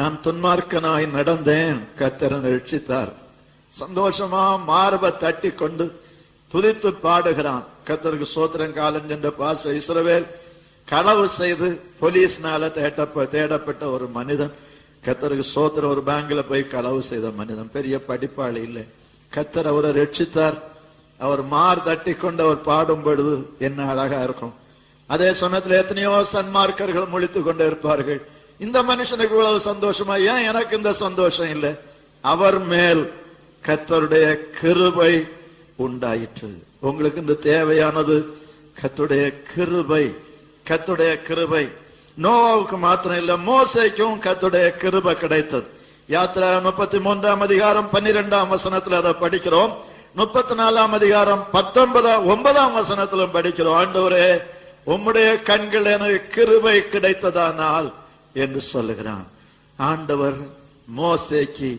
நான் துன்மார்க்கனாய் நடந்தேன், கர்த்தர் என்னை ரட்சித்தார். சந்தோஷமா மார்பை தட்டி கொண்டு துதித்து பாடுகிறான். கர்த்தருக்கு சோத்திரம். காலம் என்ற பாச இஸ்ரவேல் களவு செய்து போலீஸ்னால தேடப்பட்ட ஒரு மனிதன். கர்த்தருக்கு சோத்திரம். ஒரு பேங்க்ல போய் களவு செய்த மனிதன், பெரிய படிப்பாளி இல்லை. கர்த்தர் அவரை ரட்சித்தார். அவர் மார் தட்டி கொண்டு அவர் பாடும் பொழுது என்ன அழகா இருக்கும். அதே சமயத்தில் எத்தனையோ சன்மார்க்கர்கள் முழித்து கொண்டு இருப்பார்கள். இந்த மனுஷனுக்கு இவ்வளவு சந்தோஷமா, ஏன் எனக்கு இந்த சந்தோஷம் இல்லை? அவர் மேல் கர்த்தருடைய கிருபை உண்டாயிற்று. உங்களுக்கு இந்த தேவையானது கர்த்தருடைய கிருபை. கர்த்தருடைய கிருபை நோவாவுக்கு மாத்திரம் இல்ல, மோசேக்கும் கர்த்தருடைய கிருபை கிடைத்தது. யாத்திரா 33ஆம் அதிகாரம் 12ஆம் வசனத்துல அதை படிக்கிறோம். 34ஆம் அதிகாரம் 9ஆம் வசனத்திலும் படிக்கிறோம். ஆண்டவரே, உம்முடைய கண்கள் எனக்கு கிருபை கிடைத்ததானால் என்று சொல்லுகிறான். ஆண்டவர் மோசேக்கு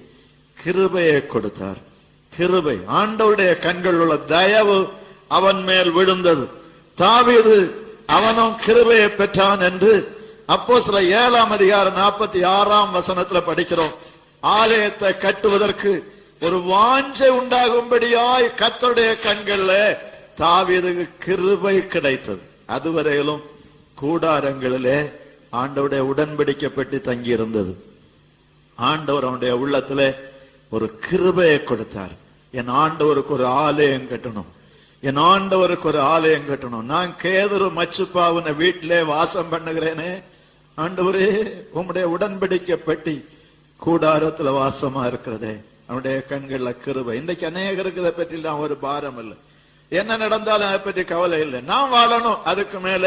கிருபையை கொடுத்தார். கிருபை, ஆண்டவருடைய கண்கள் உள்ள தயவு அவன் மேல் விழுந்தது. தாவீது அவனும் கிருபையை பெற்றான் என்று அப்போஸ்தலர் 7ஆம் அதிகாரம் 46ஆம் வசனத்துல படிக்கிறோம். ஆலயத்தை கட்டுவதற்கு ஒரு வாஞ்சை உண்டாகும்படியாய் கர்த்தருடைய கண்கள்ல தாவீதுக்கு கிருபை கிடைத்தது. அதுவரையிலும் கூடாரங்களிலே ஆண்டவருடைய உடன்படிக்கை பெட்டி தங்கி இருந்தது. ஆண்டவர் அவனுடைய உள்ளத்திலே ஒரு கிருபையை கொடுத்தார். என் ஆண்டவருக்கு ஒரு ஆலயம் கட்டணும், என் ஆண்டவருக்கு ஒரு ஆலயம் கட்டணும். நான் கேதுரு மச்சுப்பாவுன வீட்டிலே வாசம் பண்ணுகிறேனே, ஆண்டவரே உம்முடைய உடன்படிக்கை பெட்டி கூடாரத்துல வாசமா இருக்கிறதே. அவனுடைய கண்கள்ல கிருபை. இன்றைக்கு அநேகருக்கு இதை பற்றி எல்லாம் ஒரு பாரம் இல்லை. என்ன நடந்தாலும் அதை பற்றி கவலை இல்லை. நான் வாழணும், அதுக்கு மேல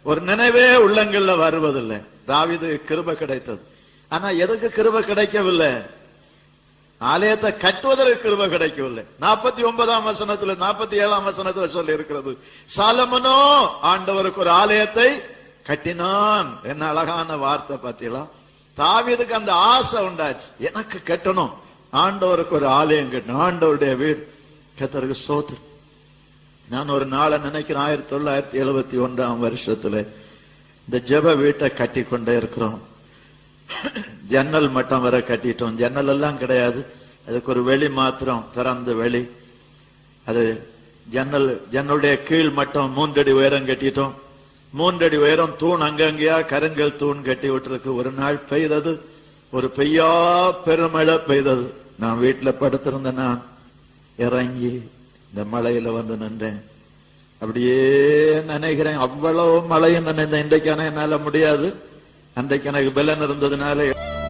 ஒரு நினைவே உள்ளங்கள்ல வருவதில்லை. தாவீது கிருபை கிடைத்தது. ஆனா எதுக்கு கிருபை கிடைக்கவில்லை? ஆலயத்தை கட்டுவதற்கு கிருபை கிடைக்கவில்லை. 49ஆம் வசனத்துல 47ஆம் வசனத்துல சொல்லி இருக்கிறது, சாலமோனோ ஆண்டவருக்கு ஒரு ஆலயத்தை கட்டினான். என்ன அழகான வார்த்தை பார்த்தீங்களா? தாவீதுக்கு அந்த ஆசை உண்டாச்சு, எனக்கு கட்டணும், ஆண்டவருக்கு ஒரு ஆலயம் கட்டணும், ஆண்டவருடைய வீடு. கர்த்தருக்கு ஸ்தோத்திரம். நான் ஒரு நாளை நினைக்கிறேன், 1971ஆம் வருஷத்துல இந்த ஜெப வீட்டை கட்டி கொண்டே இருக்கிறோம். ஜன்னல் மட்டும் வர கட்டிட்டோம். ஜன்னல் எல்லாம் கிடையாது, அதுக்கு ஒரு வெளி மாத்திரம், திறந்த வெளி. அது ஜன்னலுடைய கீழ் மட்டும் 3 அடி உயரம் கட்டிட்டோம். 3 அடி உயரம் தூண், அங்கங்கயா கருங்கல் தூண் கட்டி விட்டுருக்கு. ஒரு நாள் பெய்தது, ஒரு பெய்யா பெருமழை பெய்தது. நான் வீட்டுல படுத்திருந்த நான் இறங்கி இந்த மழையில வந்து நின்றேன். அப்படியே நினைக்கிறேன், அவ்வளவு மழையும் நினைந்தேன். இன்றைக்கான என்னால முடியாது, அன்றைக்கு எனக்கு பலன் இருந்ததுனால